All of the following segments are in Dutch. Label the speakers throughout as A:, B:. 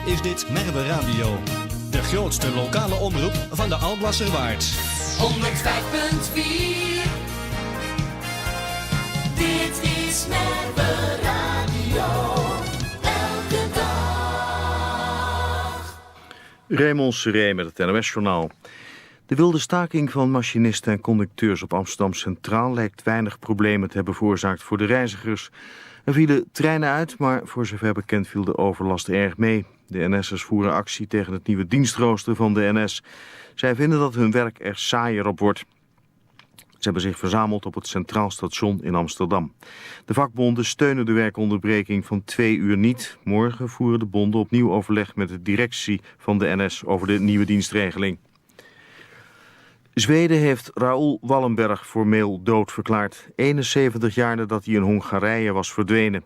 A: is dit Merwe Radio. De grootste lokale omroep van de Alblasserwaard.
B: 105.4. Dit is Merwe Radio. Elke dag.
C: Raymond Seré met het NOS-journaal. De wilde staking van machinisten en conducteurs op Amsterdam Centraal lijkt weinig problemen te hebben veroorzaakt voor de reizigers. Er vielen treinen uit, maar voor zover bekend viel de overlast erg mee. De NS'ers voeren actie tegen het nieuwe dienstrooster van de NS. Zij vinden dat hun werk er saaier op wordt. Ze hebben zich verzameld op het Centraal Station in Amsterdam. De vakbonden steunen de werkonderbreking van 2 uur niet. Morgen voeren de bonden opnieuw overleg met de directie van de NS over de nieuwe dienstregeling. Zweden heeft Raoul Wallenberg formeel dood verklaard. 71 jaar nadat hij in Hongarije was verdwenen.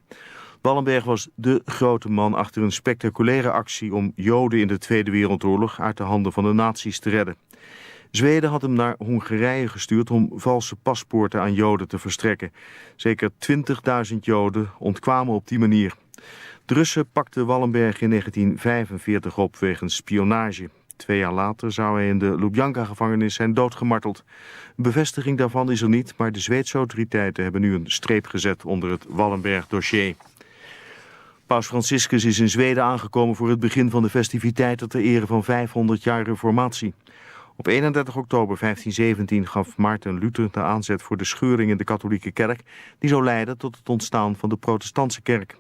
C: Wallenberg was de grote man achter een spectaculaire actie om Joden in de Tweede Wereldoorlog uit de handen van de nazi's te redden. Zweden had hem naar Hongarije gestuurd om valse paspoorten aan Joden te verstrekken. Zeker 20.000 Joden ontkwamen op die manier. De Russen pakten Wallenberg in 1945 op wegens spionage. 2 jaar later zou hij in de Lubjanka-gevangenis zijn doodgemarteld. Een bevestiging daarvan is er niet, maar de Zweedse autoriteiten hebben nu een streep gezet onder het Wallenberg-dossier. Paus Franciscus is in Zweden aangekomen voor het begin van de festiviteiten ter ere van 500 jaar reformatie. Op 31 oktober 1517 gaf Maarten Luther de aanzet voor de scheuring in de katholieke kerk, die zou leiden tot het ontstaan van de protestantse kerk.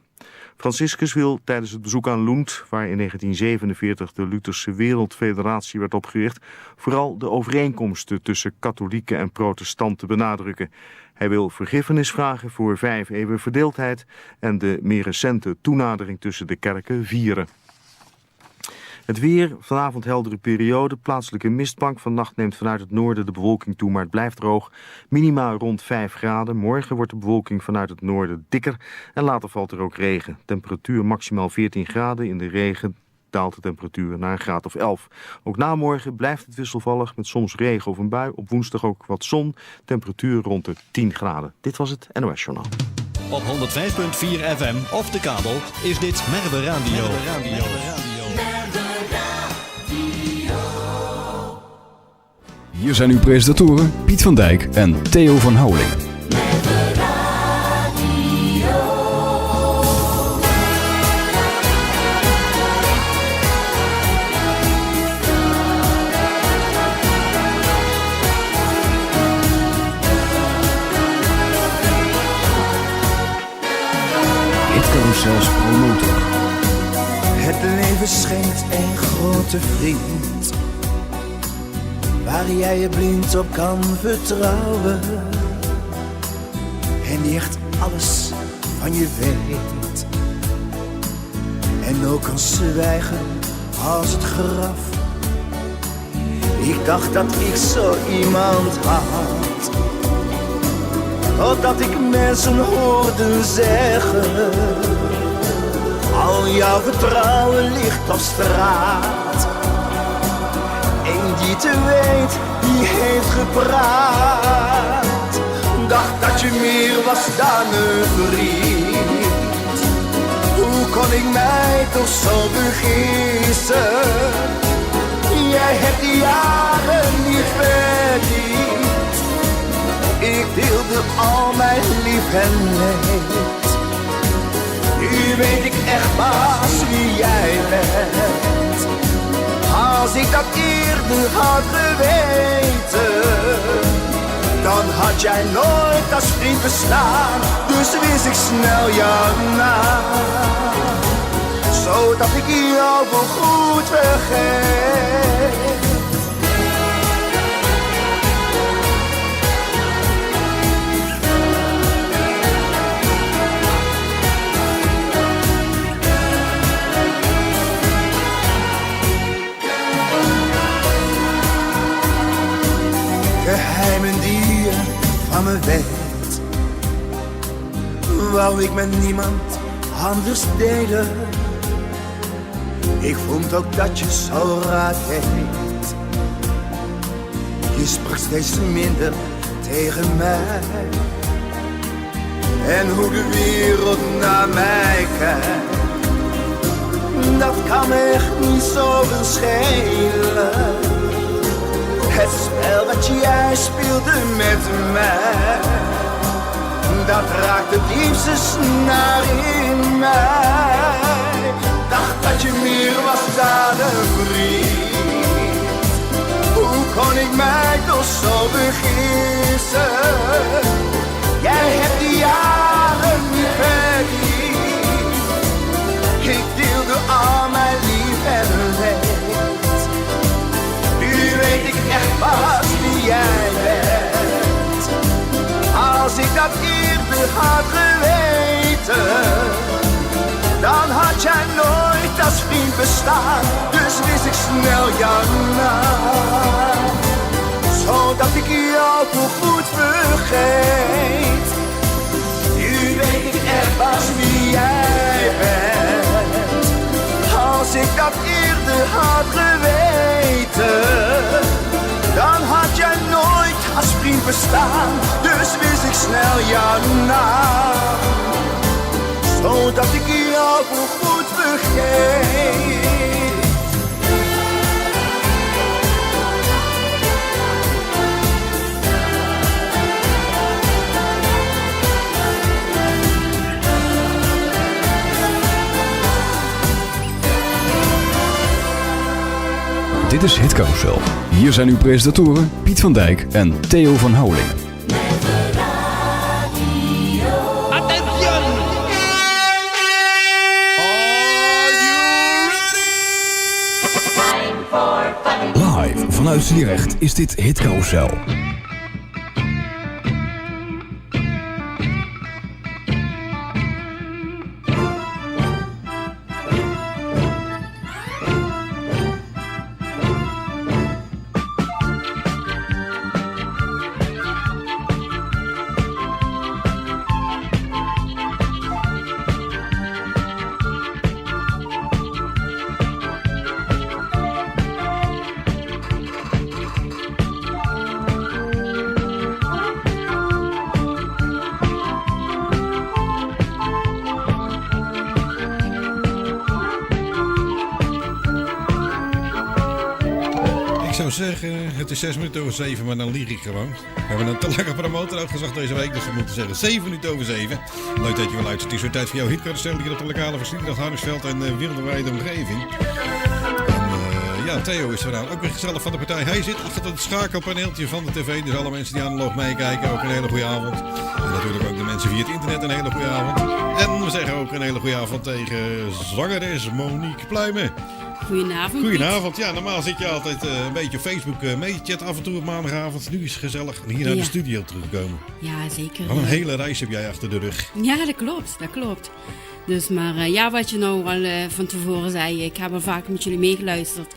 C: Franciscus wil tijdens het bezoek aan Lund, waar in 1947 de Lutherse Wereldfederatie werd opgericht, vooral de overeenkomsten tussen katholieken en protestanten benadrukken. Hij wil vergiffenis vragen voor 5 eeuwen verdeeldheid en de meer recente toenadering tussen de kerken vieren. Het weer, vanavond heldere periode, plaatselijke mistbank. Vannacht neemt vanuit het noorden de bewolking toe, maar het blijft droog. Minima rond 5 graden. Morgen wordt de bewolking vanuit het noorden dikker en later valt er ook regen. Temperatuur maximaal 14 graden. In de regen daalt de temperatuur naar een graad of 11. Ook na morgen blijft het wisselvallig met soms regen of een bui. Op woensdag ook wat zon. Temperatuur rond de 10 graden. Dit was het NOS Journaal.
A: Op 105.4 FM of de kabel is dit Merwe Radio.
D: Hier zijn uw presentatoren Piet van Dijk en Theo van Houweling. Hitcarousels Promotor.
E: Het leven schenkt een grote vriend, waar jij je blind op kan vertrouwen. En die echt alles van je weet. En ook kan zwijgen als het graf. Ik dacht dat ik zo iemand had, totdat ik mensen hoorde zeggen: al jouw vertrouwen ligt op straat. Eén die te weet, die heeft gepraat. Dacht dat je meer was dan een vriend. Hoe kon ik mij toch zo vergissen? Jij hebt die jaren niet verdiend. Ik deelde al mijn lief en leed. Nu weet ik echt pas wie jij bent. Als ik dat eerder had geweten, dan had jij nooit als vriend bestaan. Dus wist ik snel jouw naam, zodat ik jou voorgoed vergeet. Geheimen die je van me weet, wou ik met niemand anders delen. Ik vond ook dat je zo raar deed. Je sprak steeds minder tegen mij. En hoe de wereld naar mij kijkt, dat kan me echt niet zoveel schelen. Het spel wat jij speelde met mij, dat raakt de diepste snaar in mij. Dacht dat je meer was dan een vriend. Hoe kon ik mij toch zo vergissen? Jij hebt die jaren niet verdiend. Ik deelde al mijn lief en leed. Nu weet ik echt pas wie jij bent. Als ik dat eerder had geweten, dan had jij nooit als vriend bestaan. Dus wist ik snel jouw naam, zodat ik jou voorgoed vergeet. Nu weet ik echt pas wie jij bent. Als ik dat eerder had geweten, dan had jij nooit als vriend bestaan. Dus wist ik snel jouw naam, zodat ik jou voorgoed vergeet.
D: Dit is Hit Carousel. Hier zijn uw presentatoren Piet van Dijk en Theo van Houweling. Live vanuit Sliedrecht is dit Hit Carousel.
F: Zeggen, het is 6 minuten over 7, maar dan lieg ik gewoon. We hebben een te lange promotor uitgezocht deze week, dus we moeten zeggen 7 minuten over 7. Leuk dat je wel luistert. Het is weer tijd voor jouw hitcarousel hier op de lokale verslieding, Harnisveld en Wilderwijde omgeving. En Theo is vanavond ook weer gezellig van de partij. Hij zit achter het schakelpaneeltje van de tv, dus alle mensen die analoog meekijken, ook een hele goede avond. En natuurlijk ook de mensen via het internet een hele goede avond. En we zeggen ook een hele goede avond tegen zangeres Monique Pluimen.
G: Goedenavond.
F: Goedenavond. Ja, normaal zit je altijd een beetje op Facebook meechat af en toe op maandagavond. Nu is het gezellig hier naar de studio teruggekomen.
G: Ja, zeker.
F: Wat een hele reis heb jij achter de rug.
G: Ja, dat klopt. Dus maar wat je nou al van tevoren zei, ik heb al vaak met jullie meegeluisterd.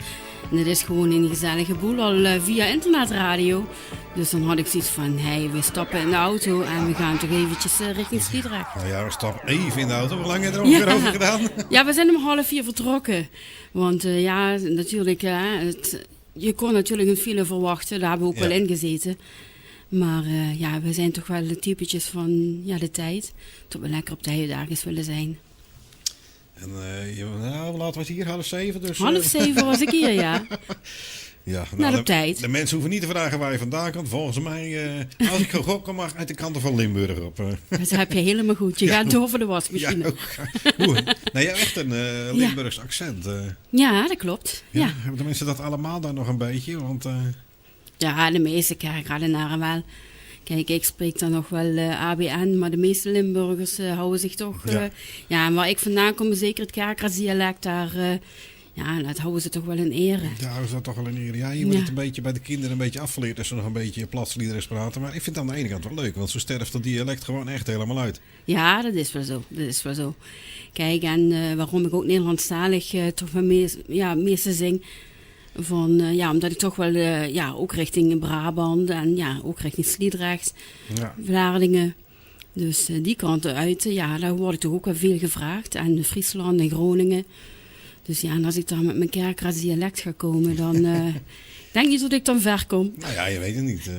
G: En het is gewoon een gezellige boel al via internetradio. Dus dan had ik zoiets van, we stappen in de auto en we gaan toch eventjes richting Sliedrecht.
F: Nou ja, we stappen even in de auto. Hoe lang heb je er ongeveer over gedaan?
G: Ja, we zijn om 3:30 vertrokken. Want natuurlijk, je kon natuurlijk een file verwachten. Daar hebben we ook wel in gezeten. Maar we zijn toch wel de typetjes van de tijd. Tot we lekker op tijd ergens willen zijn.
F: En hoe laat was je hier? 6:30? Dus,
G: 6:30 was ik hier, ja.
F: Ja,
G: op tijd.
F: De mensen hoeven niet te vragen waar je vandaan komt. Volgens mij, als ik gok kan, mag uit de kanten van Limburg op.
G: Dat heb je helemaal goed. Je gaat over de wasmachine.
F: Ja, je hebt echt een Limburgs accent.
G: Ja, dat klopt. Ja.
F: Hebben de mensen dat allemaal daar nog een beetje? Want,
G: ja, de meeste Kerkradenaren wel. Kijk, ik spreek dan nog wel ABN, maar de meeste Limburgers houden zich toch... en waar ik vandaan kom, zeker het Kerkraadsdialect, daar... dat houden ze toch wel in ere.
F: Ja, houden ze dat toch wel in ere. Ja, je wordt het een beetje bij de kinderen een beetje afgeleerd als ze nog een beetje Platslieders praten. Maar ik vind het aan de ene kant wel leuk, want zo sterft dat dialect gewoon echt helemaal uit.
G: Ja, dat is wel zo. Kijk, en waarom ik ook Nederlandstalig toch wel meeste zing... omdat ik toch wel ook richting Brabant en ook richting Sliedrecht, Vlaardingen. Dus die kanten uit, daar word ik toch ook wel veel gevraagd. En Friesland en Groningen. Dus en als ik dan met mijn Kerkraads dialect ga komen, dan denk niet dat ik dan ver kom.
F: Nou ja, je weet het niet.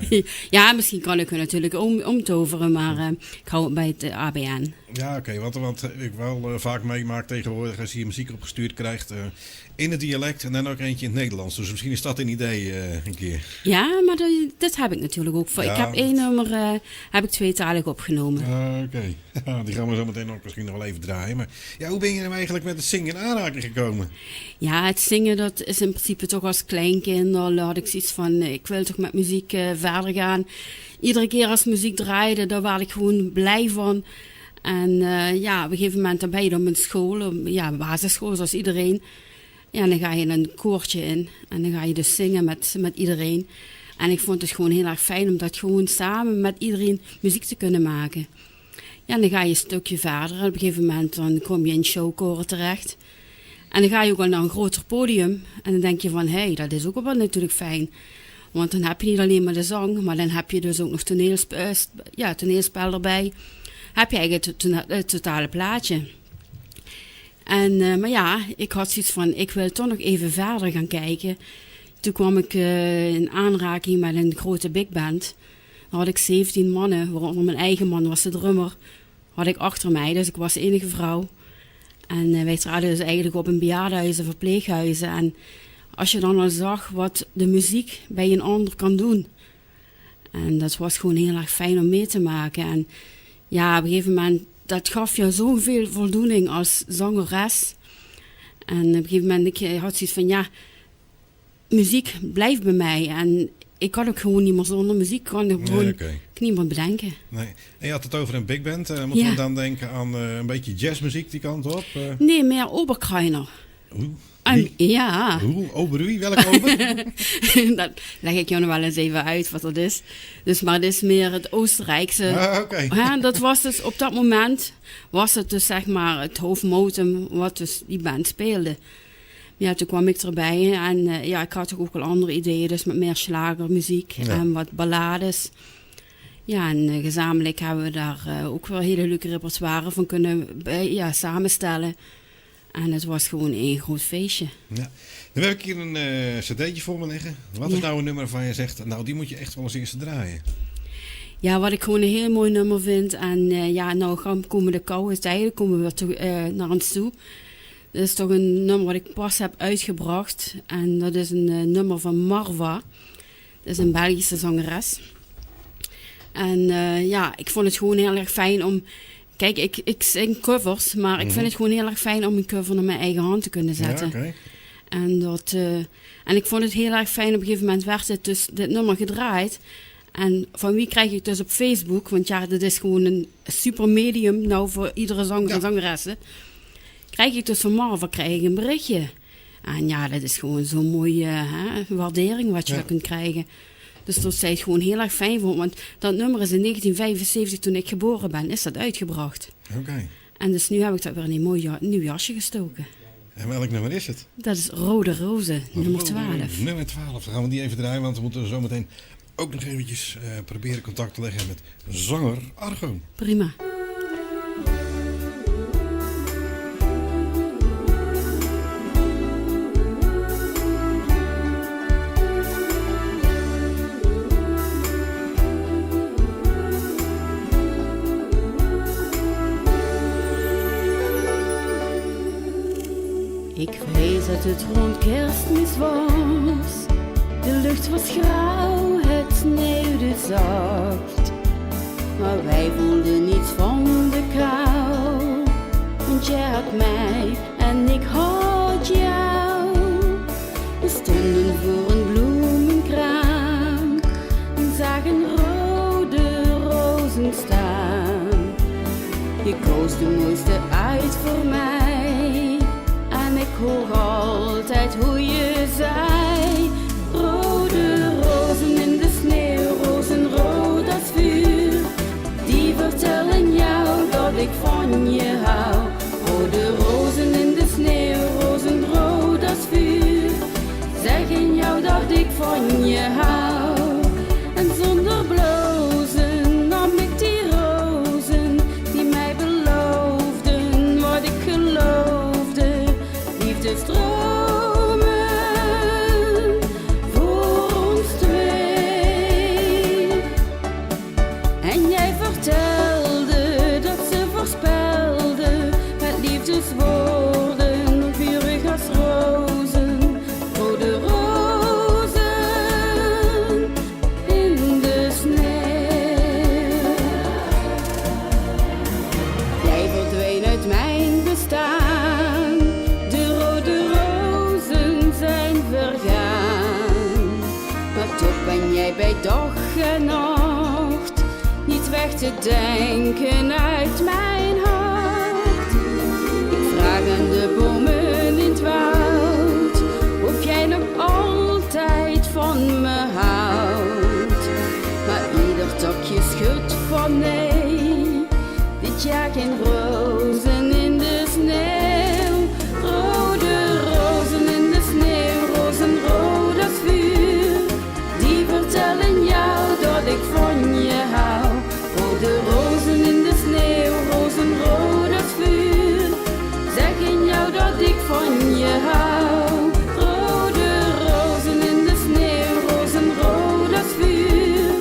G: Ja, misschien kan ik er natuurlijk omtoveren, maar ik hou het bij het ABN.
F: Ja, oké. Wat ik wel vaak meemaak tegenwoordig als je muziek opgestuurd krijgt in het dialect en dan ook eentje in het Nederlands. Dus misschien is dat een idee een keer.
G: Ja, maar dat heb ik natuurlijk ook.
F: Ja.
G: Ik heb 1 nummer heb ik tweetalig opgenomen.
F: Oké. Die gaan we zo meteen ook misschien nog wel even draaien. Maar ja, hoe ben je nou eigenlijk met het zingen in aanraking gekomen?
G: Ja, het zingen dat is in principe toch als kleinkind. Al had ik zoiets van, ik wil toch met muziek verder gaan. Iedere keer als muziek draaide, daar werd ik gewoon blij van. En op een gegeven moment dan ben je dan op school, basisschool zoals iedereen. Ja, en dan ga je een koortje in en dan ga je dus zingen met iedereen. En ik vond het gewoon heel erg fijn om dat gewoon samen met iedereen muziek te kunnen maken. Ja, en dan ga je een stukje verder en op een gegeven moment dan kom je in showkoren terecht. En dan ga je ook wel naar een groter podium en dan denk je van, hé, dat is ook wel natuurlijk fijn. Want dan heb je niet alleen maar de zang, maar dan heb je dus ook nog toneelspel erbij. Heb je eigenlijk het totale plaatje. En, maar ja, ik had zoiets van, ik wil toch nog even verder gaan kijken. Toen kwam ik in aanraking met een grote big band. Dan had ik 17 mannen, waaronder mijn eigen man was de drummer. Had ik achter mij, dus ik was de enige vrouw. En wij traden dus eigenlijk op in bejaardenhuizen, verpleeghuizen. En als je dan al zag wat de muziek bij een ander kan doen. En dat was gewoon heel erg fijn om mee te maken. En ja, op een gegeven moment, dat gaf je zoveel voldoening als zangeres. En op een gegeven moment, ik had zoiets van, ja, muziek blijft bij mij. En ik kan ook gewoon niet meer zonder muziek, kan ik gewoon niet meer bedenken.
F: Nee. En je had het over een big band. Moeten we dan denken aan een beetje jazzmuziek die kant op?
G: Nee, meer Oberkreiner. Ja.
F: Hoe? Ober? Welke ober?
G: Dat leg ik jou nog wel eens even uit wat dat is. Dus, maar het is meer het Oostenrijkse.
F: Oké.
G: Ja, dat was dus op dat moment, was het dus zeg maar het hoofdmotum wat dus die band speelde. Ja, toen kwam ik erbij en ik had ook wel andere ideeën, dus met meer slagermuziek en wat ballades. Ja, en gezamenlijk hebben we daar ook wel hele leuke repertoire van kunnen samenstellen. En het was gewoon een groot feestje. Ja.
F: Dan heb ik hier een cd'tje voor me liggen. Wat is nou een nummer waarvan je zegt, nou die moet je echt wel als eerste draaien?
G: Ja, wat ik gewoon een heel mooi nummer vind. En nou komen de koude tijden, komen we weer naar ons toe. Dat is toch een nummer wat ik pas heb uitgebracht. En dat is een nummer van Marva. Dat is een Belgische zangeres. En ik vond het gewoon heel erg fijn om... Kijk, ik zing covers, maar ik vind het gewoon heel erg fijn om een cover naar mijn eigen hand te kunnen zetten. Ja, en ik vond het heel erg fijn, op een gegeven moment werd dit nummer gedraaid. En van wie krijg ik dus op Facebook? Want ja, dat is gewoon een super medium nou voor iedere zanger en zangeressen. Krijg ik dus van Marva een berichtje. En ja, dat is gewoon zo'n mooie waardering wat je kunt krijgen. Dus dat zij het gewoon heel erg fijn vond. Want dat nummer is in 1975, toen ik geboren ben, is dat uitgebracht.
F: Oké.
G: En dus nu heb ik dat weer in een mooi nieuw jasje gestoken.
F: En welk nummer is het?
G: Dat is Rode Rozen, nummer 12.
F: Nummer 12. Dan gaan we die even draaien, want we moeten zo meteen ook nog eventjes proberen contact te leggen met zanger Argo.
G: Prima. Ik vrees dat het rond Kerstmis was. De lucht was grauw, het sneeuwde zacht. Maar wij voelden niets van de kou. Want jij had mij en ik had jou. We stonden voor een bloemenkraam en zagen rode rozen staan. Je koos de mooiste uit voor mij. En ik hoor altijd hoe je zei: rode rozen in de sneeuw, rozenrood als vuur. Die vertellen jou dat ik van je hou. Rode rozen in de sneeuw, rozenrood als vuur. Zeggen jou dat ik van je hou. En zonder blozen nam ik die rozen die mij beloofden wat ik geloofde. Liefdesdromen voor ons twee. En jij vertelde dat ze voorspelde dag en nacht niet weg te denken uit mijn hart. Ik vraag aan de bomen in het woud of jij nog altijd van me houdt. Maar ieder takje schudt van nee, dit jaar geen rozen in de sneeuw. Rode rozen in de sneeuw, rozenrood als vuur, die vertellen jou dat ik van je hou. Rode rozen in de sneeuw, rozenrood als vuur, zeggen jou dat ik van je hou. Rode rozen in de sneeuw, rozenrood als vuur,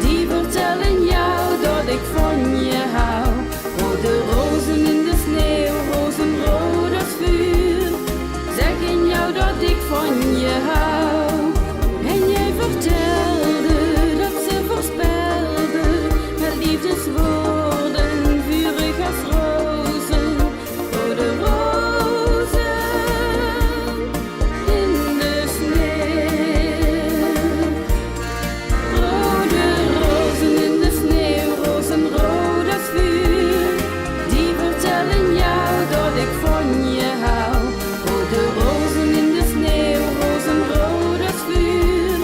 G: die vertellen jou dat ik van je hou. Rode rozen in de sneeuw, rozenrood als vuur, zeggen jou dat ik van je hou. En jij vertelde dat ze voorspelde met liefdeswoorden, vurig als rozen. Rode rozen in de sneeuw. Rode rozen in de sneeuw, rozenrood als vuur, die vertellen jou dat ik van je hou. Rode rozen in de sneeuw, rozenrood als vuur,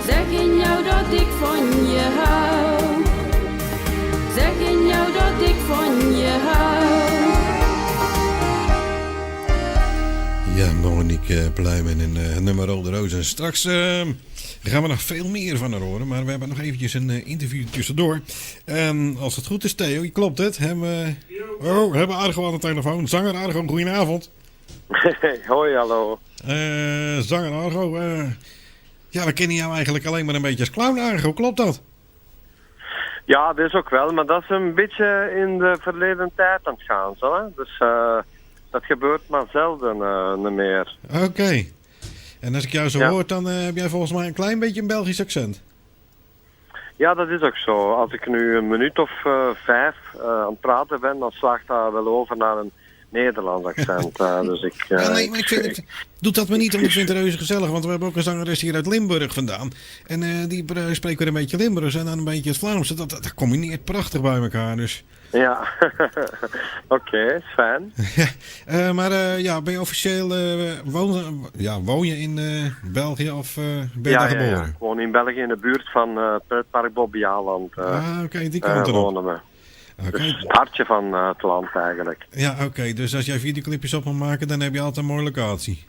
G: zeggen jou dat ik van je hou. Zeggen jou dat ik van je hou.
F: Ja, Monique Pluimen in nummer Rode Rozen. Straks gaan we nog veel meer van haar horen, maar we hebben nog eventjes een interview tussendoor. Als het goed is, Theo, klopt het? We hebben Argo aan de telefoon. Zanger Argo, goedenavond.
H: Hoi, hallo.
F: Zanger Argo, ja, we kennen jou eigenlijk alleen maar een beetje als clown, Argo, klopt dat?
H: Ja, dat is ook wel, maar dat is een beetje in de verleden tijd aan het gaan, zo, hè? Dus dat gebeurt maar zelden niet meer.
F: Oké. En als ik jou zo hoor, dan heb jij volgens mij een klein beetje een Belgisch accent.
H: Ja, dat is ook zo. Als ik nu een minuut of 5 aan het praten ben, dan slaagt dat wel over naar een Nederlands accent. Dus ik...
F: nee, maar ik doe dat maar niet, want ik vind het reuze gezellig. Want we hebben ook een zangeres hier uit Limburg vandaan. En die spreekt weer een beetje Limburgs en dan een beetje het Vlaams. Dat combineert prachtig bij elkaar, dus...
H: Ja, oké, is fijn.
F: Maar ben je officieel... woon je in België of ben je daar geboren? Ja,
H: ik woon in België in de buurt van het pretpark Bobbejaanland.
F: Oké, die kant erop.
H: Wonen we. Dus het hartje van het land eigenlijk.
F: Ja, oké. Dus als jij videoclipjes op mag maken, dan heb je altijd een mooie locatie.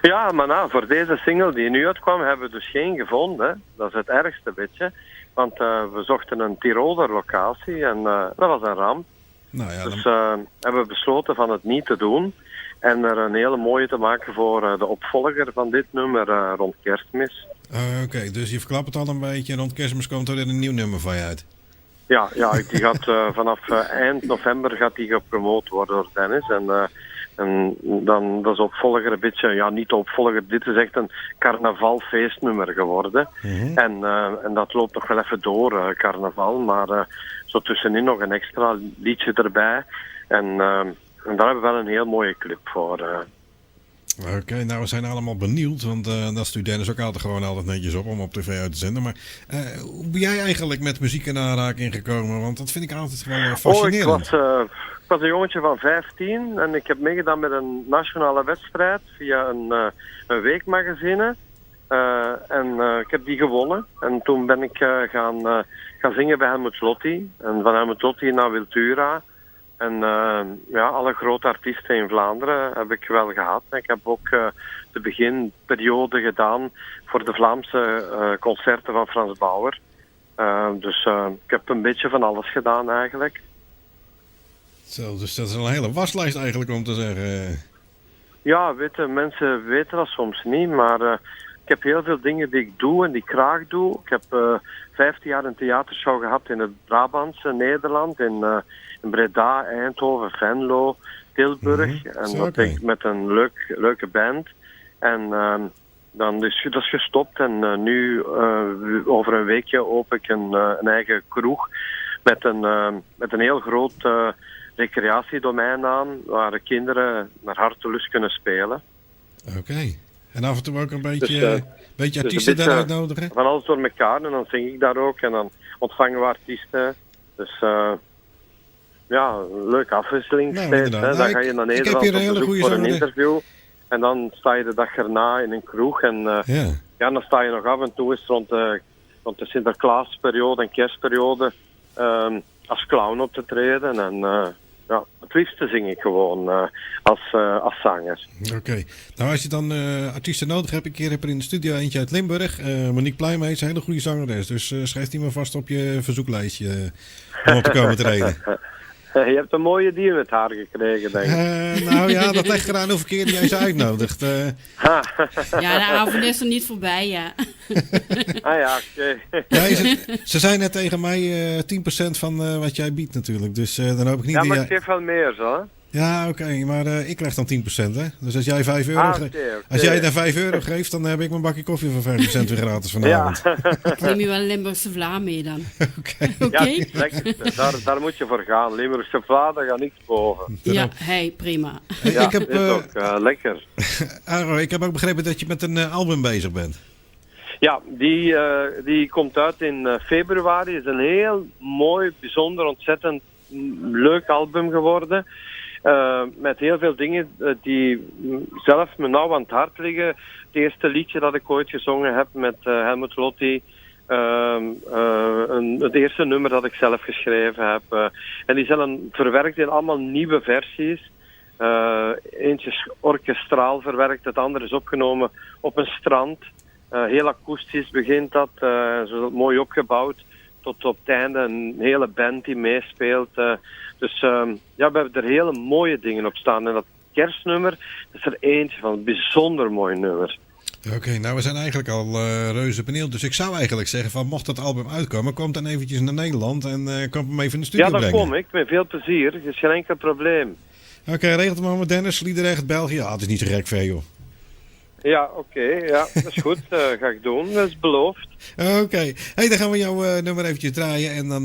H: Ja, maar nou, voor deze single die nu uitkwam, hebben we dus geen gevonden. Dat is het ergste beetje. Want we zochten een Tiroler locatie en dat was een ramp.
F: Nou ja,
H: dus hebben we besloten van het niet te doen. En er een hele mooie te maken voor de opvolger van dit nummer rond Kerstmis.
F: Oké, dus je verklapt het al een beetje en rond Kerstmis komt er weer een nieuw nummer van je uit.
H: Ja, die gaat vanaf eind november gaat die gepromoot worden door Dennis. En dan dat is opvolger een beetje, ja niet de opvolger, dit is echt een carnavalfeestnummer geworden. En dat loopt nog wel even door, carnaval, maar zo tussenin nog een extra liedje erbij. En daar hebben we wel een heel mooie clip voor.
F: Oké, nou we zijn allemaal benieuwd, want dat stuurt Dennis ook altijd netjes op om tv uit te zenden. Maar hoe ben jij eigenlijk met muziek in aanraking gekomen? Want dat vind ik altijd gewoon fascinerend.
H: Ik was een jongetje van 15 en ik heb meegedaan met een nationale wedstrijd via een weekmagazine. Ik heb die gewonnen. En toen ben ik gaan zingen bij Helmut Lotti. En van Helmut Lotti naar Wiltura. En alle grote artiesten in Vlaanderen heb ik wel gehad. Ik heb ook de beginperiode gedaan voor de Vlaamse concerten van Frans Bauer. Dus ik heb een beetje van alles gedaan eigenlijk.
F: Zo, dus dat is een hele waslijst eigenlijk om te zeggen.
H: Ja, mensen weten dat soms niet, maar ik heb heel veel dingen die ik doe en die ik graag doe. Ik heb 15 jaar een theatershow gehad in het Brabantse Nederland, in Breda, Eindhoven, Venlo, Tilburg. En dat deed ik met een leuke band. En dan is dat gestopt en nu over een weekje open ik een eigen kroeg met een heel groot recreatiedomein aan, waar de kinderen naar hartelust kunnen spelen.
F: Oké. En af en toe ook een beetje,
H: Dus,
F: beetje
H: dus
F: artiesten
H: een beetje
F: daaruit nodigen?
H: Van alles door elkaar en dan zing ik daar ook en dan ontvangen we artiesten. Dus ja, een leuke afwisseling
F: Nou,
H: steeds.
F: inderdaad.
H: Hè. Dan
F: Nou,
H: ga je naar
F: ik heb
H: Nederland
F: hier een
H: op
F: hele
H: bezoek
F: goede
H: voor een
F: zanger.
H: interview. En dan sta je de dag erna in een kroeg en
F: Ja.
H: ja, dan sta je nog af en toe eens rond de Sinterklaasperiode en kerstperiode als clown op te treden. En ja, het liefste zing ik gewoon als zanger.
F: Oké. Nou, als je dan artiesten nodig hebt, ik heb er in de studio eentje uit Limburg. Monique Pluijma is een hele goede zangeres. Dus schrijf die maar vast op je verzoeklijstje om op te komen treden.
H: Je hebt een mooie dier met haar gekregen, denk ik.
F: Nou ja, dat ligt eraan hoeveel keer jij ze uitnodigt.
G: Ja, de avond is er niet voorbij, ja.
H: Ah ja, oké.
F: Ja, ze zei net tegen mij 10% van wat jij biedt natuurlijk. Dus dan hoop ik niet
H: Ja,
F: dat
H: maar
F: jij...
H: ik geef wel meer zo, hè.
F: Ja, oké, maar ik krijg dan 10%, hè. Dus als jij 5 euro
H: Oké.
F: Als jij dan 5 euro geeft, dan heb ik mijn bakje koffie van 5% weer gratis vanavond.
H: Ja.
G: Ik neem je wel een Limburgse vla mee dan.
F: Oké.
G: Oké?
H: Ja, lekker. Daar moet je voor gaan. Limburgse vla, daar gaat niks boven.
G: Ja, hey, prima.
H: Ja,
F: Ik heb,
H: is ook lekker.
F: Aro, ik heb ook begrepen dat je met een album bezig bent.
H: Ja, die komt uit in februari. Het is een heel mooi, bijzonder, ontzettend leuk album geworden. Met heel veel dingen die zelf me nauw aan het hart liggen. Het eerste liedje dat ik ooit gezongen heb met Helmut Lotti. Het eerste nummer dat ik zelf geschreven heb. En die zijn verwerkt in allemaal nieuwe versies. Eentje is orkestraal verwerkt, het andere is opgenomen op een strand. Heel akoestisch begint dat, zo mooi opgebouwd. Tot op het einde een hele band die meespeelt. Dus ja, we hebben er hele mooie dingen op staan. En dat kerstnummer is er eentje van, een bijzonder mooi nummer.
F: Oké, nou we zijn eigenlijk al reuze benieuwd. Dus ik zou eigenlijk zeggen van mocht dat album uitkomen, kom dan eventjes naar Nederland en kom hem even in de studio
H: Ja, dan
F: brengen.
H: kom ik, met veel plezier. Het is geen enkel probleem.
F: Oké, regelt het maar met Dennis, Liederrecht, België. Ja, het is niet zo gek veel, joh.
H: Ja, oké, ja, dat is goed. Ga ik doen, dat is beloofd.
F: Oké, hey, dan gaan we jouw nummer eventjes draaien. En dan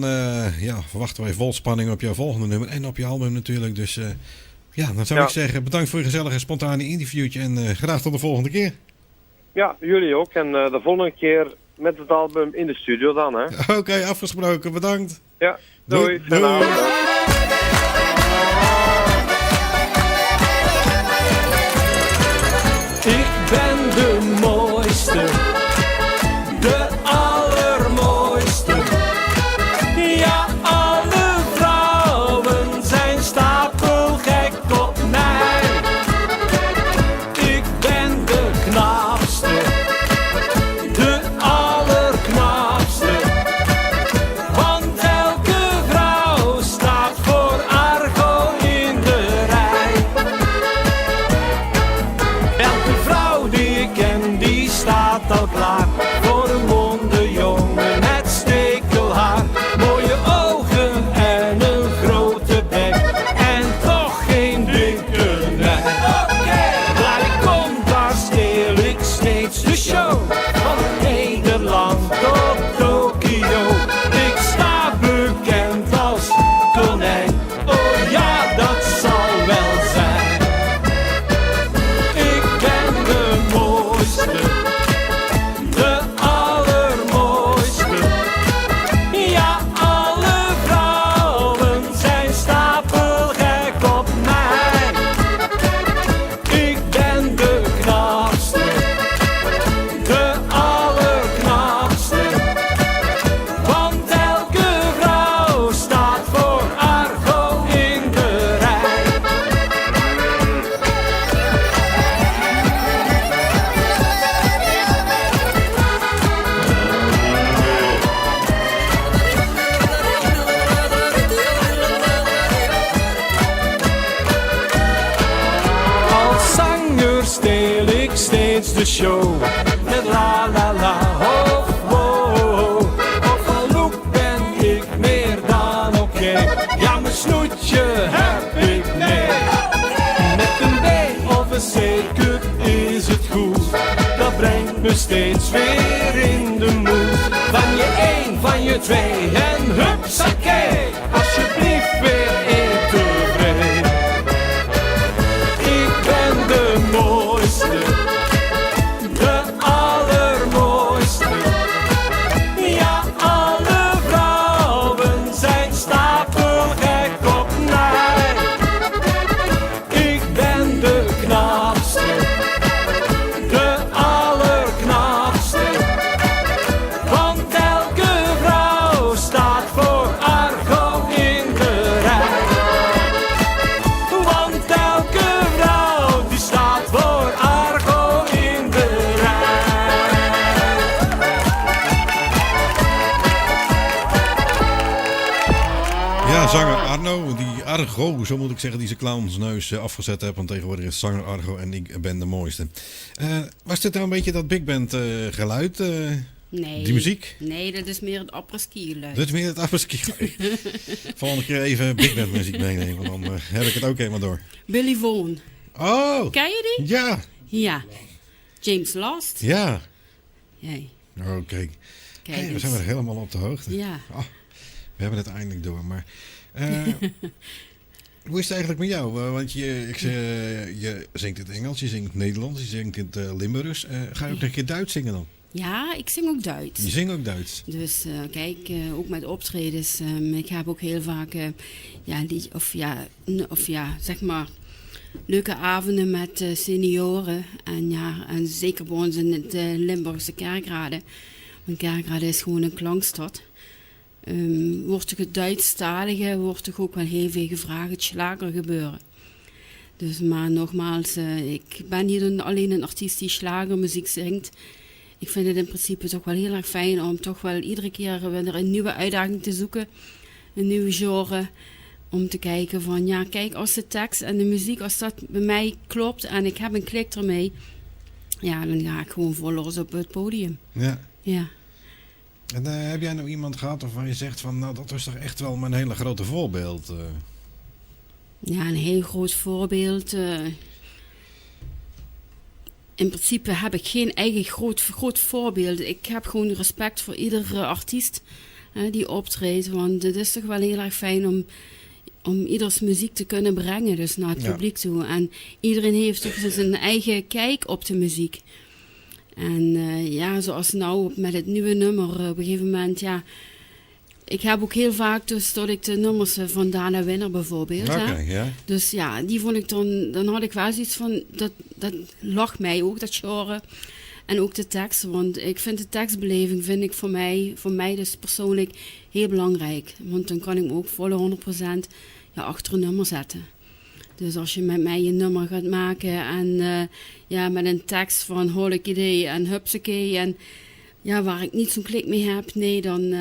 F: ja, verwachten wij vol spanning op jouw volgende nummer. En op je album natuurlijk. Dus ja, dan zou ik zeggen bedankt voor je gezellige spontane interviewtje. En graag tot de volgende keer.
H: Ja, jullie ook. En de volgende keer met het album in de studio dan, hè.
F: Oké, afgesproken. Bedankt.
H: Ja, doei.
F: Doei.
H: Fijne avond.
B: Ik ben de mooiste, de allermooiste. Ja, alle vrouwen zijn stapelgek op mij. Ik ben de knapste, de allerknapste. Want elke vrouw staat voor Argo in de rij. Elke vrouw die ik ken, die staat al klaar voor een blonde jongen met stekelhaar. Mooie ogen en een grote bek en toch geen dikke nek. Waar ik kom, daar steel ik steeds de show. Van Nederland tot Tokio. Ik sta bekend als konijn. Oh ja, dat zal wel zijn. Ik ben de mooiste, de allermooiste. Ja, alle vrouwen zijn stapelgek op mij. Ik ben de knapste, de allerknapste. Want elke vrouw staat voor Argo in de rij. Als zanger steel ik steeds de show met la la la ho ho. Of al look ben ik meer dan oké. Ja, mijn snoetje heb ik mee. Met een B of een C-cup is het goed. Dat brengt me steeds weer in de moed. Van je 1, van je 2 en hupsakee. Alsjeblieft weer ik tevreden. Ik ben de mooiste,
F: Argo, zo moet ik zeggen, die zijn clownsneus afgezet heeft. Want tegenwoordig is zanger Argo en ik ben de mooiste. Was dit nou een beetje dat big band geluid?
G: Nee.
F: Die muziek?
G: Nee, dat is meer het apres-ski geluid.
F: Dat is meer het apres-ski. Volgende keer even big band muziek meenemen, want dan heb ik het ook helemaal door.
G: Billy Vaughan.
F: Oh!
G: Ken je die?
F: Ja!
G: Ja. James Last.
F: Ja.
G: Hey.
F: Oké.
G: Kijk
F: Hey, we
G: eens.
F: zijn weer helemaal op de hoogte.
G: Ja.
F: Oh, we hebben het eindelijk door, maar... hoe is het eigenlijk met jou? Want je zingt het Engels, je zingt het Nederlands, je zingt het Limburgs. Ga je ook nog een keer Duits zingen dan?
G: Ja, ik zing ook Duits.
F: Je zingt ook Duits?
G: Dus kijk, ook met optredens. Ik heb ook heel vaak zeg maar leuke avonden met senioren. En zeker bij ons in het Limburgse Kerkrade. Want Kerkrade is gewoon een klankstad. Wordt toch het Duitsstalige, wordt toch ook wel heel veel gevraagd, het slager gebeuren. Dus maar nogmaals, ik ben niet alleen een artiest die slagermuziek zingt. Ik vind het in principe toch wel heel erg fijn om toch wel iedere keer weer een nieuwe uitdaging te zoeken. Een nieuw genre. Om te kijken van, ja kijk, als de tekst en de muziek, als dat bij mij klopt en ik heb een klik ermee. Ja, dan ga ik gewoon vol los op het podium.
F: Ja.
G: Ja.
F: En heb jij nou iemand gehad waarvan je zegt van, nou dat was toch echt wel mijn hele grote voorbeeld?
G: Ja, een heel groot voorbeeld. In principe heb ik geen eigen groot voorbeeld. Ik heb gewoon respect voor iedere artiest die optreedt. Want het is toch wel heel erg fijn om ieders muziek te kunnen brengen, dus naar het publiek toe. En iedereen heeft toch zijn eigen kijk op de muziek. En zoals nou met het nieuwe nummer op een gegeven moment, ja. Ik heb ook heel vaak dus dat ik de nummers van Dana Winner bijvoorbeeld.
F: Ja.
G: Dus ja, die vond ik dan had ik wel zoiets van, dat lag mij ook, dat genre. En ook de tekst, want ik vind de tekstbeleving vind ik voor mij dus persoonlijk heel belangrijk. Want dan kan ik me ook volle 100% achter een nummer zetten. Dus als je met mij een nummer gaat maken en met een tekst van holik idee en hupsakee en waar ik niet zo'n klik mee heb, nee, dan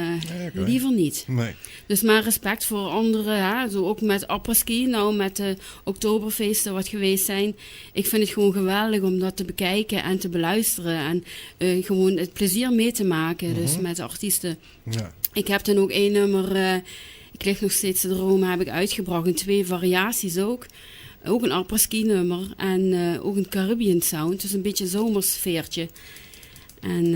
G: liever niet.
F: Nee.
G: Dus maar respect voor anderen, zo ook met apres-ski, nou met de oktoberfeesten wat geweest zijn. Ik vind het gewoon geweldig om dat te bekijken en te beluisteren en gewoon het plezier mee te maken, dus met de artiesten.
F: Ja.
G: Ik heb dan ook één nummer, ik lig nog steeds te dromen, heb ik uitgebracht in 2 variaties ook. Ook een apres-ski nummer en ook een Caribbean sound, dus een beetje zomersfeertje. En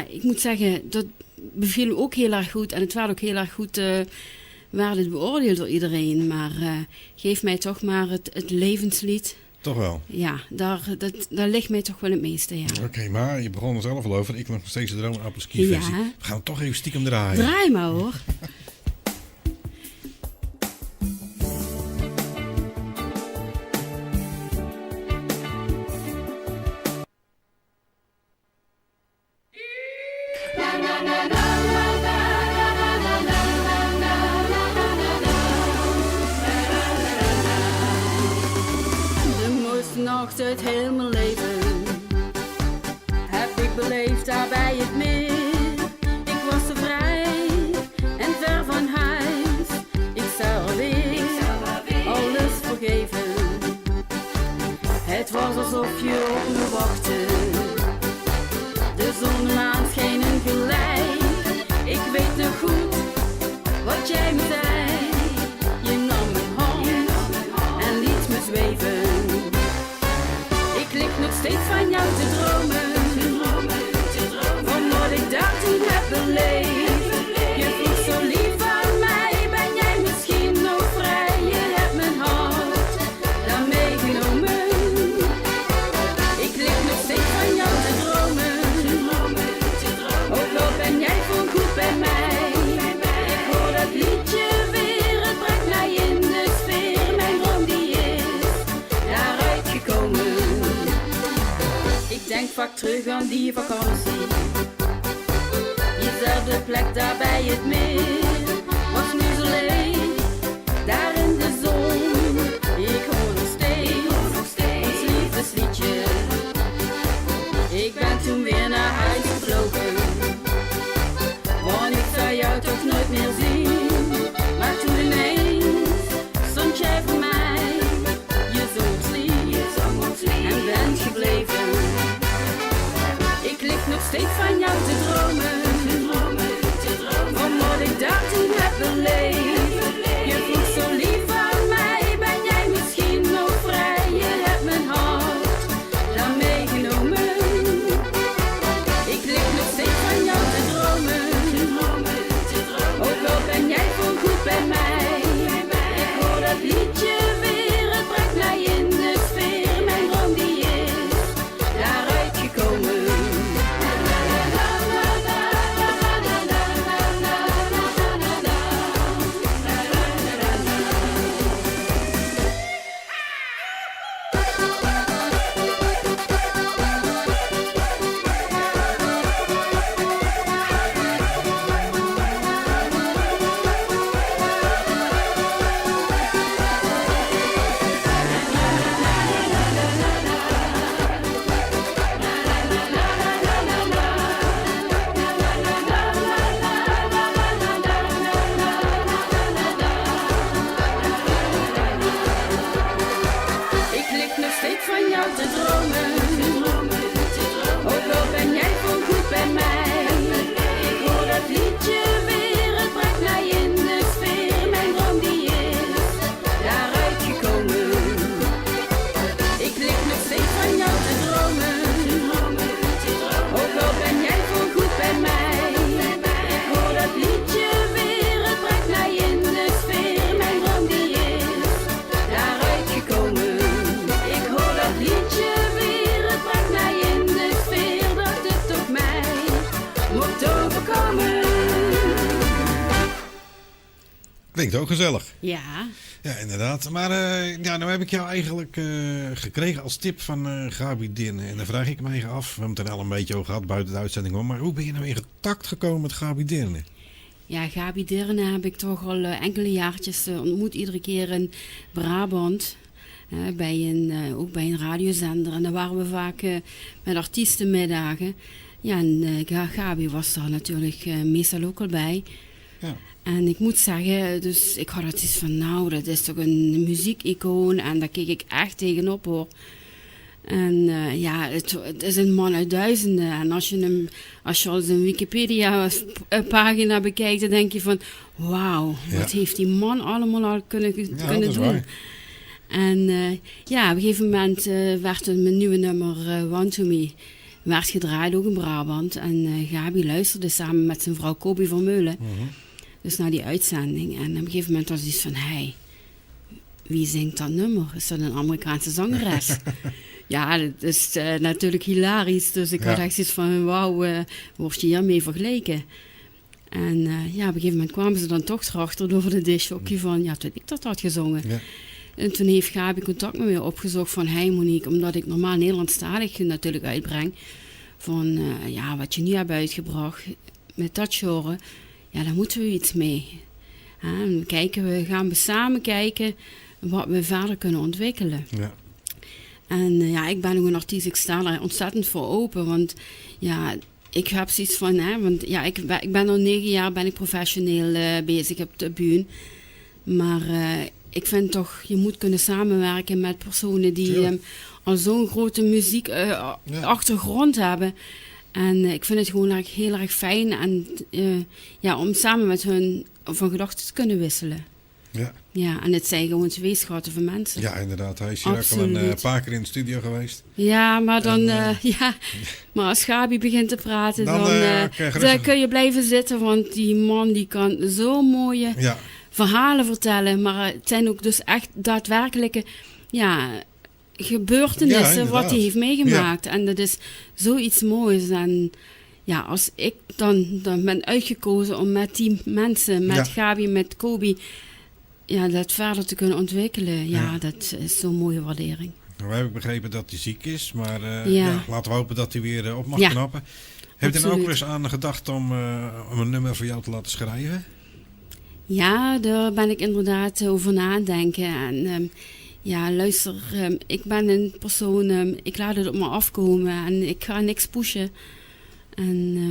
G: ik moet zeggen, dat beviel ook heel erg goed. En het werd ook heel erg goed werd het beoordeeld door iedereen. Maar geef mij toch maar het levenslied.
F: Toch wel?
G: Ja, daar ligt mij toch wel het meeste, ja.
F: Oké, maar je begon er zelf al over. Ik nog steeds de droom een apres-ski versie.
G: Ja.
F: We gaan hem toch even stiekem draaien.
G: Draai maar hoor.
I: Uit heel mijn leven heb ik beleefd daar bij het meer. Ik was zo vrij en ver van huis. Ik zou alweer alles vergeven. Het was alsof je op me wachtte. De zon en maan schenen gelijk. Ik weet nog goed wat jij me zei. Je nam mijn hand en liet me zweven. Ik lig nog steeds van jou te dromen, van wat ik daar toen heb beleefd. Je vroeg zo lief aan mij, ben jij misschien nog vrij? Je hebt mijn hart daar meegenomen. Ik lig nog steeds van jou te dromen, ook al ben jij voorgoed bij mij. Ik hoor dat liedje weer, het brengt mij in de sfeer. Mijn droom die is daaruit gekomen. Ik denk vaak terug aan die vakantie. Diezelfde plek daar bij het meer. Was nu zo leeg, daar in de zon. Ik hoor nog steeds ons liefdesliedje. Ik ben toen weer naar huis gevlogen, want ik zou jou toch nooit meer zien. Maar toen ineens stond jij
F: Klinkt ook gezellig.
G: Ja.
F: Ja, inderdaad. Maar nou heb ik jou eigenlijk gekregen als tip van Gabi Dirne. En dan vraag ik me eigen af, we hebben het er al een beetje over gehad buiten de uitzending om. Maar hoe ben je nou in contact gekomen met Gabi Dirne?
G: Ja, Gabi Dirne heb ik toch al enkele jaartjes ontmoet. Iedere keer in Brabant. Ook bij een radiozender. En daar waren we vaak met artiestenmiddagen. Ja, en Gabi was daar natuurlijk meestal ook al bij.
F: Ja.
G: En ik moet zeggen, dus ik had het iets van, nou, dat is toch een muziekicoon. En daar keek ik echt tegenop, hoor. En het is een man uit duizenden. En als je al zijn Wikipedia-pagina bekijkt, dan denk je van, wauw, wat heeft die man allemaal al kunnen doen. Waar. En op een gegeven moment werd mijn nieuwe nummer One to Me werd gedraaid, ook in Brabant. En Gabi luisterde samen met zijn vrouw Kobi Vermeulen. Dus naar die uitzending. En op een gegeven moment was hij van, hey, wie zingt dat nummer? Is dat een Amerikaanse zangeres? Ja, dat is natuurlijk hilarisch. Dus ik had echt zoiets van, wauw, word je hiermee vergeleken? En op een gegeven moment kwamen ze dan toch erachter door de discjockey van, ja, toen ik dat had gezongen. Ja. En toen heeft Gabi contact met me opgezocht van, hey Monique, omdat ik normaal Nederlandstalig natuurlijk uitbreng, van wat je nu hebt uitgebracht met dat genre, ja, daar moeten we iets mee. We gaan samen kijken wat we verder kunnen ontwikkelen. Ja. En ik ben ook een artiest, ik sta daar ontzettend voor open, want ja, ik heb zoiets van, ik ben al 9 jaar professioneel bezig op de bühne, maar ik vind toch, je moet kunnen samenwerken met personen die al zo'n grote muziekachtergrond hebben. En ik vind het gewoon heel erg fijn om samen met hun van gedachten te kunnen wisselen. Ja. Ja, en het zijn gewoon 2 schattige van mensen.
F: Ja, inderdaad. Hij is hier ook al een paar keer in de studio geweest.
G: Ja, maar dan, maar als Gabi begint te praten, dan kun je blijven zitten, want die man die kan zo mooie verhalen vertellen, maar het zijn ook dus echt daadwerkelijke, gebeurtenissen wat hij heeft meegemaakt. Ja. En dat is zoiets moois. En ja, als ik dan ben uitgekozen om met die mensen, met Gabi, met Kobi, dat verder te kunnen ontwikkelen. Ja, dat is zo'n mooie waardering.
F: Nou, heb ik begrepen dat hij ziek is, maar laten we hopen dat hij weer op mag knappen. Heb je dan ook eens aan gedacht om een nummer voor jou te laten schrijven?
G: Ja, daar ben ik inderdaad over na aan denken. En luister, ik ben een persoon, ik laat het op me afkomen en ik ga niks pushen.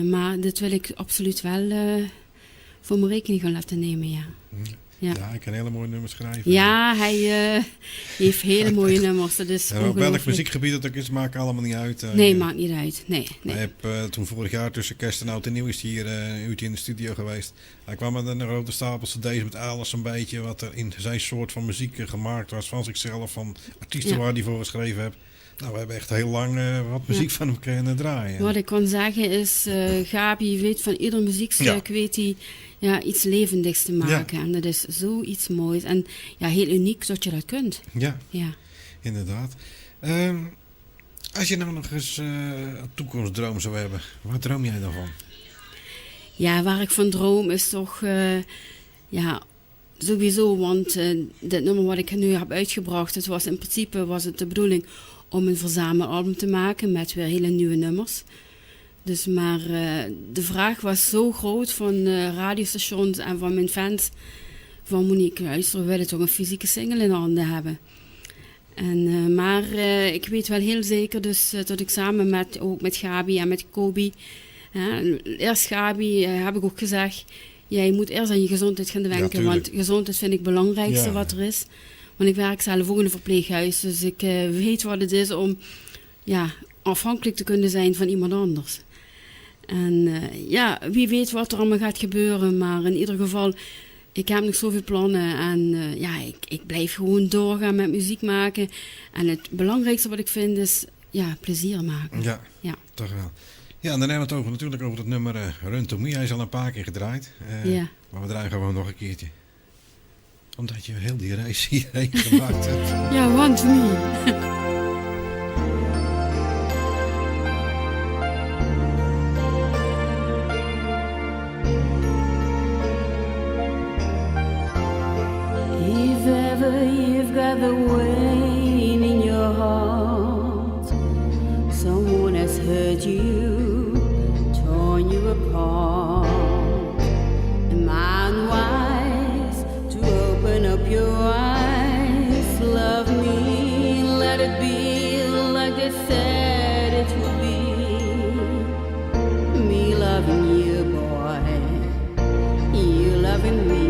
G: Maar dit wil ik absoluut wel voor mijn rekening gaan laten nemen, ja.
F: Ja, hij kan hele mooie nummers schrijven.
G: Ja, hij heeft hele mooie nummers. Dat is
F: en op welk muziekgebied dat ook is, maakt allemaal niet uit.
G: Nee, maakt niet uit. Nee.
F: Hij heeft toen vorig jaar tussen kerst en oud en nieuw is hij hier een uurtje in de studio geweest. Hij kwam met een grote stapel cd's met alles een beetje wat er in zijn soort van muziek gemaakt was. Van zichzelf, van artiesten waar hij voor geschreven heeft. Nou, we hebben echt heel lang wat muziek van hem kunnen draaien.
G: Wat ik kan zeggen is, Gabi weet van ieder muziekstuk, weet hij iets levendigs te maken. Ja. En dat is zoiets moois. En heel uniek dat je dat kunt. Ja.
F: Inderdaad. Als je nou nog eens een toekomstdroom zou hebben, waar droom jij dan van?
G: Ja, waar ik van droom is toch, sowieso, want dit nummer wat ik nu heb uitgebracht, het was in principe de bedoeling om een verzamelalbum te maken met weer hele nieuwe nummers. Dus maar de vraag was zo groot van radiostations en van mijn fans van Monique, luister, we willen toch een fysieke single in handen hebben. En, maar ik weet wel heel zeker dus dat ik samen met Gabi en met Kobi, eerst Gabi heb ik ook gezegd, jij moet eerst aan je gezondheid gaan denken, want gezondheid vind ik het belangrijkste wat er is. Want ik werk zelf ook in een verpleeghuis, dus ik weet wat het is om afhankelijk te kunnen zijn van iemand anders. En wie weet wat er allemaal gaat gebeuren, maar in ieder geval, ik heb nog zoveel plannen en ik blijf gewoon doorgaan met muziek maken. En het belangrijkste wat ik vind is, plezier maken.
F: Ja, toch wel. Ja, en dan hebben we het natuurlijk over het nummer Run to Me. Hij is al een paar keer gedraaid, maar we draaien gewoon nog een keertje. Omdat je heel die reis hierheen gemaakt hebt.
G: Ja, One to Me.
I: have a weight in your heart. Someone has hurt you, torn you apart. Am I unwise to open up your eyes? Love me, let it be like they said it would be. Me loving you, boy, you loving me.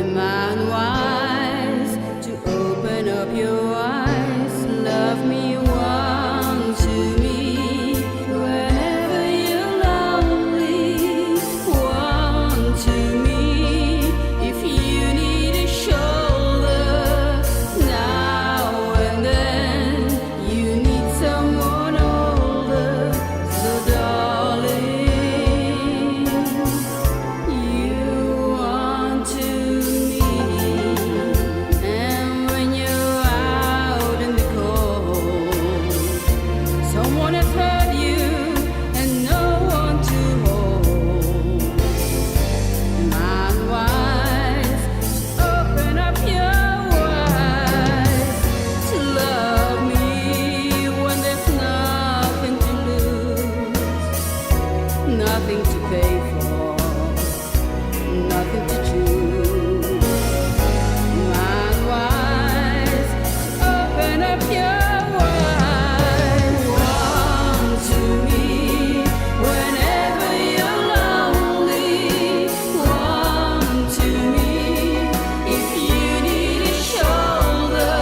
I: Am I unwise to open up your eyes? Love me, one to me. Whenever you're lonely, one to me. If you need a shoulder now and then, you need someone older. So darling, you want to me. And when you're out in the cold, someone has hurt you and no one to hold. Am I unwise to open up your eyes? To love me when there's nothing to lose, nothing to pay for, nothing to choose. Am I unwise to open up your eyes? One to me whenever you're lonely. One to me if you need a shoulder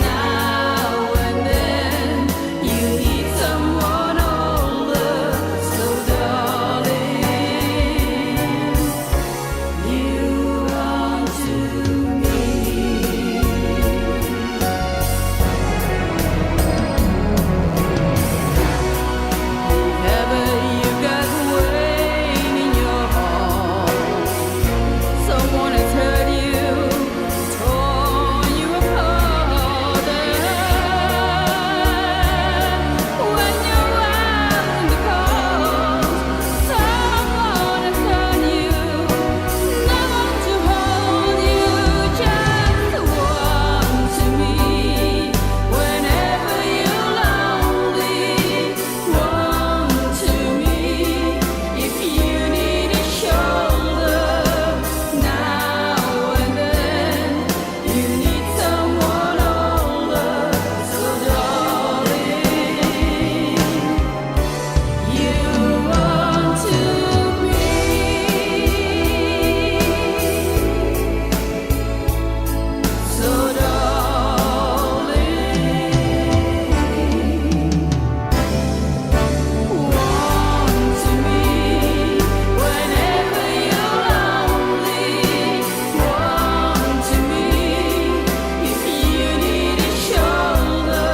I: now and then. You need someone older. So darling, you want to me. Whenever you got weight in your heart, someone has hurt you, torn you apart. When you're out in the cold, someone has hurt you, no one to hold you. Just one to me. Whenever you're lonely, one to me. If you need a shoulder now and then, you need someone older. So darling, you want to me. So darling, one to me. Whenever you're lonely, one to me. If you need a shoulder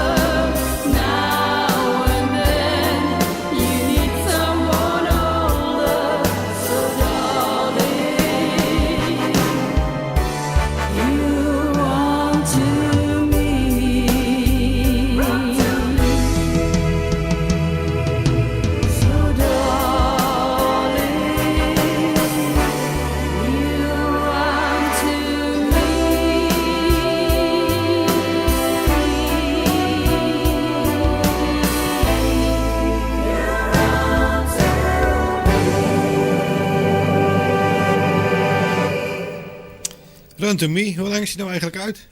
I: now and then, you need someone older. So darling, you want to me. So darling, you want to
F: Run to Me, hoe lang is hij nou eigenlijk uit?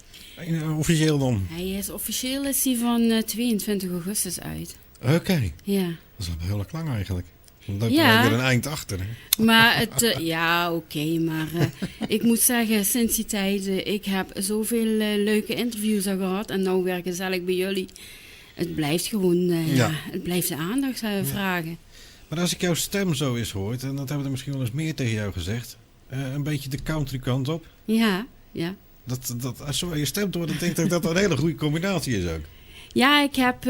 F: Officieel dan?
G: Officieel is hij van 22 augustus uit.
F: Oké,
G: Ja.
F: dat is al heel erg lang eigenlijk. Dan loopt
G: Ja.
F: er weer een eind achter. Hè?
G: Maar het, ja, oké, maar ik moet zeggen, sinds die tijd, ik heb zoveel leuke interviews al gehad en nou weer gezellig bij jullie. Het blijft gewoon,
F: Ja.
G: het blijft de aandacht vragen.
F: Maar als ik jouw stem zo eens hoort, en dat hebben we misschien wel eens meer tegen jou gezegd, een beetje de country kant op.
G: Ja, ja.
F: Als zo je stem hoort, dan denk ik dat dat een hele goede combinatie is ook.
G: Ja, ik heb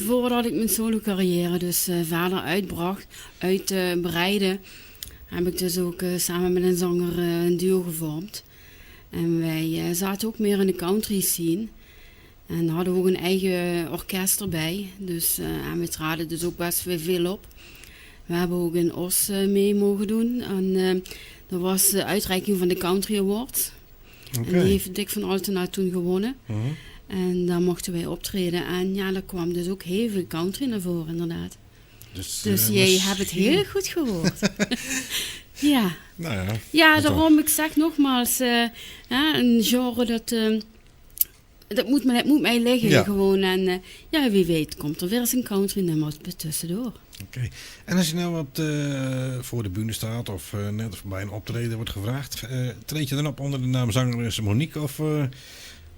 G: voordat ik mijn solo carrière dus verder uitbreidde, heb ik dus ook samen met een zanger een duo gevormd. En wij zaten ook meer in de country scene. En hadden ook een eigen orkest erbij. Dus, en we traden dus ook best veel op. We hebben ook in Os mee mogen doen. En dat was de uitreiking van de Country Awards.
F: Oké.
G: En die heeft Dick van Altena toen gewonnen.
F: Mhm.
G: En daar mochten wij optreden. En ja, daar kwam dus ook heel veel country naar voren, inderdaad.
F: Dus
G: jij hebt het heel goed gehoord. Ja.
F: Nou ja.
G: Ja,
F: dat
G: daarom, ik zeg nogmaals, een genre dat moet mij liggen
F: Ja.
G: gewoon. En ja, wie weet komt er weer eens een country nummer tussendoor.
F: Oké. En als je nou wat voor de bühne staat of net of bij een optreden wordt gevraagd, treed je dan op onder de naam zangeres Monique of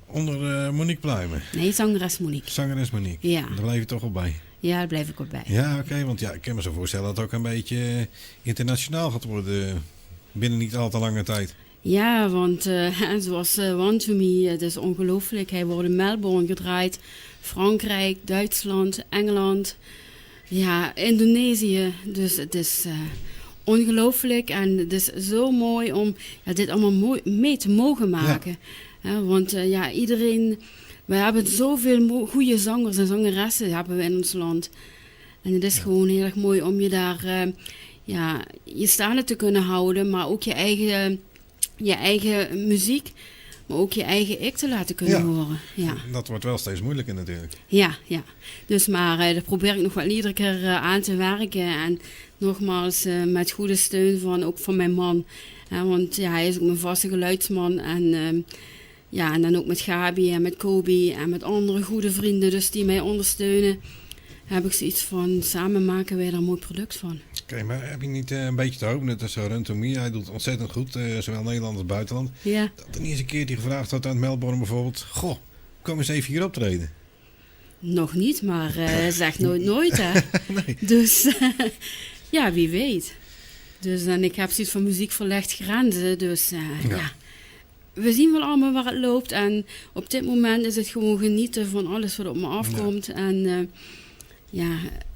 F: onder Monique Pluimen?
G: Nee, zangeres Monique.
F: Zangeres Monique.
G: Ja.
F: Daar blijf je toch wel bij.
G: Ja, daar blijf ik ook bij.
F: Ja, oké, want ja, ik kan me zo voorstellen dat het ook een beetje internationaal gaat worden binnen niet al te lange tijd.
G: Ja, want zoals One to Me, het is ongelooflijk. Hij wordt in Melbourne gedraaid. Frankrijk, Duitsland, Engeland, ja, Indonesië. Dus het is ongelooflijk en het is zo mooi om dit allemaal mee te mogen maken. Ja, want ja, iedereen, we hebben zoveel goede zangers en zangeressen hebben we in ons land. En het is gewoon heel erg mooi om je daar je staande te kunnen houden, maar ook je eigen muziek, maar ook je eigen ik te laten kunnen horen. Ja.
F: Dat wordt wel steeds moeilijker natuurlijk.
G: Ja. Dus maar daar probeer ik nog wel iedere keer aan te werken. En nogmaals met goede steun ook van mijn man. Want ja, hij is ook mijn vaste geluidsman. En en dan ook met Gabi en met Kobi en met andere goede vrienden dus die mij ondersteunen. Heb ik zoiets van, samen maken wij daar een mooi product van.
F: Oké, maar heb je niet een beetje te hopen, net als Run to Me, hij doet het ontzettend goed, zowel Nederland als buitenland.
G: Ja.
F: Dat er niet eens een keer die gevraagd had aan Melbourne bijvoorbeeld, goh, kom eens even hier optreden.
G: Nog niet, maar zeg nooit hè.
F: Nee.
G: Dus ja, wie weet. Dus en ik heb zoiets van muziek verlegt grenzen, dus ja. We zien wel allemaal waar het loopt en op dit moment is het gewoon genieten van alles wat op me afkomt. Ja. En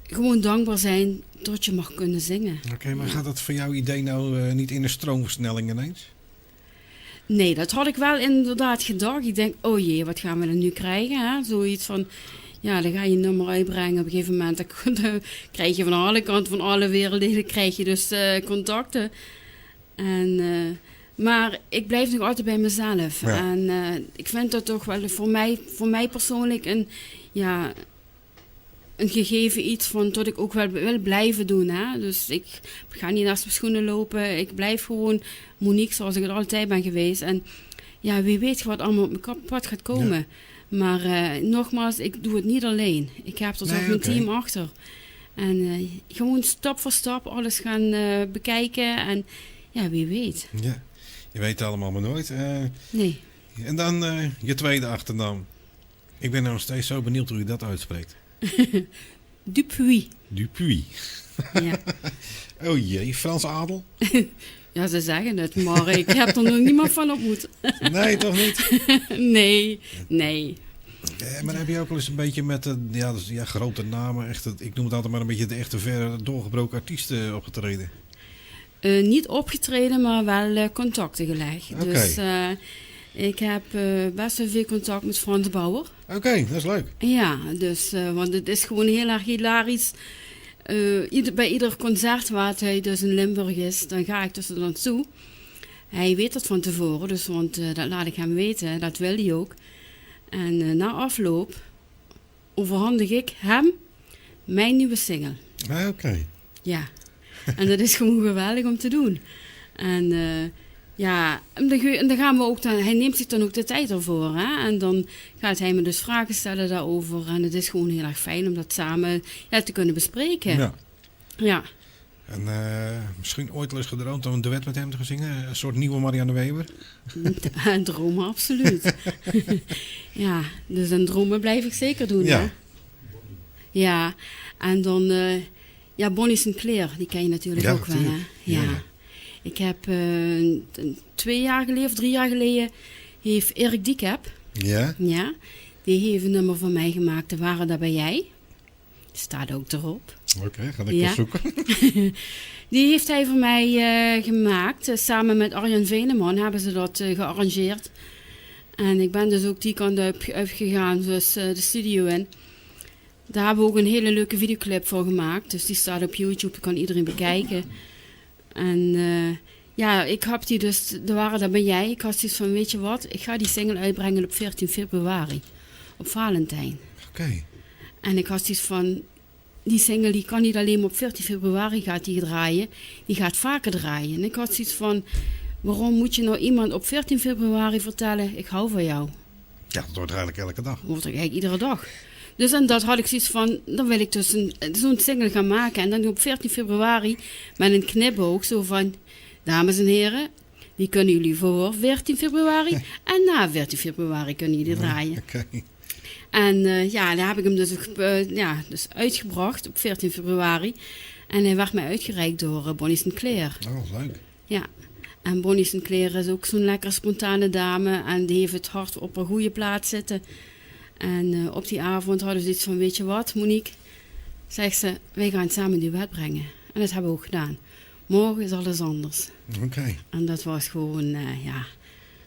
G: gewoon dankbaar zijn dat je mag kunnen zingen.
F: Oké, maar gaat dat voor jouw idee nou niet in een stroomversnelling ineens?
G: Nee, dat had ik wel inderdaad gedacht. Ik denk, oh jee, wat gaan we dan nu krijgen? Hè? Zoiets van, ja, dan ga je een nummer uitbrengen. Op een gegeven moment dan krijg je van alle kanten, van alle werelddelen, krijg je dus contacten. En... maar ik blijf nog altijd bij mezelf. Ja. En ik vind dat toch wel voor mij persoonlijk een gegeven iets van dat ik ook wel wil blijven doen. Hè? Dus ik ga niet naast mijn schoenen lopen. Ik blijf gewoon Monique zoals ik het altijd ben geweest. En ja, wie weet wat allemaal op mijn pad gaat komen. Ja. Maar nogmaals, ik doe het niet alleen. Ik heb er toch een team achter. En gewoon stap voor stap alles gaan bekijken. En ja, wie weet.
F: Ja. Je weet het allemaal maar nooit.
G: Nee.
F: En dan je tweede achternaam. Ik ben nou nog steeds zo benieuwd hoe je dat uitspreekt.
G: Dupuy.
F: Dupuy.
G: Ja.
F: Oh jee, Frans adel?
G: Ja, ze zeggen het, maar ik heb er nog niemand van ontmoet.
F: Nee, toch niet?
G: Nee.
F: Maar heb je ook wel eens een beetje met grote namen, echt, ik noem het altijd maar een beetje de echte verre doorgebroken artiesten opgetreden?
G: Niet opgetreden, maar wel contacten gelegd.
F: Okay.
G: Dus ik heb best wel veel contact met Frans Bauer.
F: Oké, dat is leuk.
G: Ja, dus, want het is gewoon heel erg hilarisch. Bij ieder concert waar hij dus in Limburg is, dan ga ik dus er naartoe. Hij weet dat van tevoren, dus, want dat laat ik hem weten, dat wil hij ook. En na afloop overhandig ik hem mijn nieuwe single.
F: Oké.
G: Ja. En dat is gewoon geweldig om te doen. En dan gaan we ook hij neemt zich dan ook de tijd ervoor. Hè? En dan gaat hij me dus vragen stellen daarover. En het is gewoon heel erg fijn om dat samen te kunnen bespreken. Ja.
F: En misschien ooit wel eens gedroomd om een duet met hem te gaan zingen? Een soort nieuwe Marianne Weber?
G: Een droom, absoluut. Ja, dus een dromen blijf ik zeker doen.
F: Ja.
G: Hè? Ja, en dan... Bonnie Sinclair, die ken je natuurlijk ook wel. Hè? Ja. Ik heb 2 jaar geleden of 3 jaar geleden heeft Erik Diekep.
F: Ja.
G: Ja. Die heeft een nummer van mij gemaakt. De Waren Daar Ben Jij. Staat ook erop.
F: Oké, ga ik wel zoeken.
G: Die heeft hij voor mij gemaakt. Samen met Arjan Veneman hebben ze dat gearrangeerd. En ik ben dus ook die kant op gegaan, dus de studio in. Daar hebben we ook een hele leuke videoclip voor gemaakt. Dus die staat op YouTube, kan iedereen bekijken. En Ja, ik heb die dus, daar ben jij. Ik had zoiets van, weet je wat, ik ga die single uitbrengen op 14 februari. Op Valentijn.
F: Oké.
G: En ik had zoiets van, die single die kan niet alleen maar op 14 februari gaat die draaien. Die gaat vaker draaien. En ik had zoiets van, waarom moet je nou iemand op 14 februari vertellen, ik hou van jou?
F: Ja, dat wordt eigenlijk elke dag.
G: Dat wordt er eigenlijk iedere dag. Dus en dat had ik zoiets van, dan wil ik dus zo'n single gaan maken. En dan op 14 februari met een knipoog zo van, dames en heren, die kunnen jullie voor 14 februari. En na 14 februari kunnen jullie draaien.
F: Oké.
G: En daar heb ik hem dus uitgebracht op 14 februari. En hij werd mij uitgereikt door Bonnie Sinclair.
F: Oh, leuk.
G: Ja. En Bonnie Sinclair is ook zo'n lekker spontane dame. En die heeft het hart op een goede plaats zitten. En op die avond hadden ze iets van, weet je wat, Monique? Zegt ze, wij gaan samen die duet brengen. En dat hebben we ook gedaan. Morgen is alles anders.
F: Oké.
G: En dat was gewoon,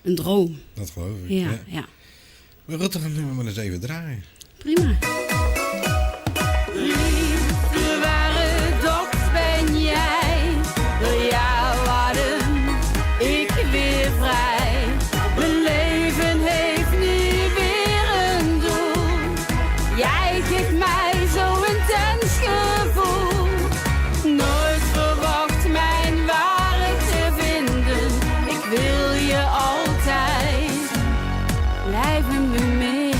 G: een droom.
F: Dat geloof ik.
G: Ja.
F: Maar goed, dan gaan we maar eens even draaien.
G: Prima.
I: Liefde ware doks ben jij, door jou adem ik weer vrij. Mijn leven heeft nu weer een doel. Jij geeft mij zo'n intens gevoel. Nooit verwacht mijn ware te vinden. Ik wil je altijd blijven beminnen.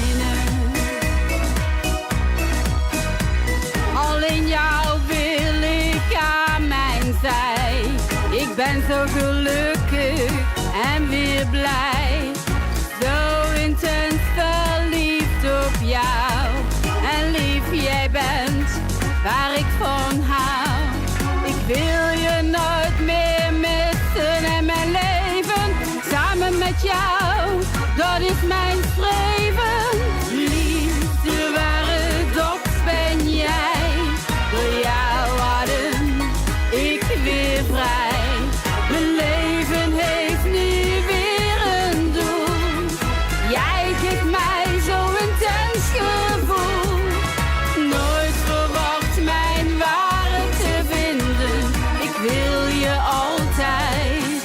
I: Alleen jou wil ik aan mijn zij. Ik ben zo gelukkig en weer blij. Zo intens verliefd op jou. En lief, jij bent waar ik van hou. Ik wil je nooit meer missen en mijn leven samen met jou. Dat is mijn streven. Liefde ware doks ben jij. Door jou adem ik weer vrij. Mijn leven heeft nu weer een doel. Jij geeft mij zo'n intens gevoel. Nooit verwacht mijn ware te vinden. Ik wil je altijd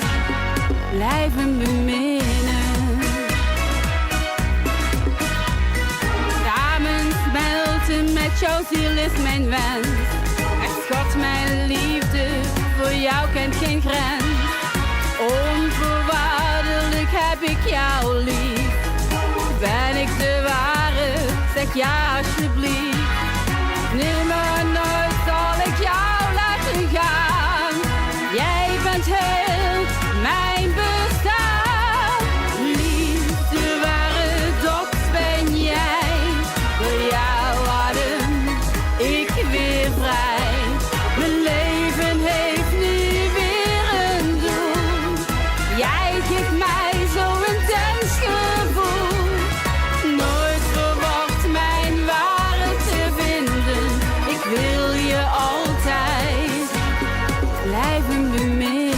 I: blijven beminnen. Samen smelten met jouw ziel is mijn wens. Echt schat, mijn liefde voor jou kent geen grens. Onvoorwaardelijk heb ik jou lief. Ben ik de ware, zeg ja alsjeblieft. Neem me nooit, zal ik jou laten gaan. Jij bent heel mijn bestaan. Liefde ware doks ben jij. Door jou adem ik weer vrij. Mijn leven heeft nu weer een doel. Jij geeft mij zo'n intens gevoel. Nooit verwacht mijn ware te vinden. Ik wil je altijd blijven beminnen.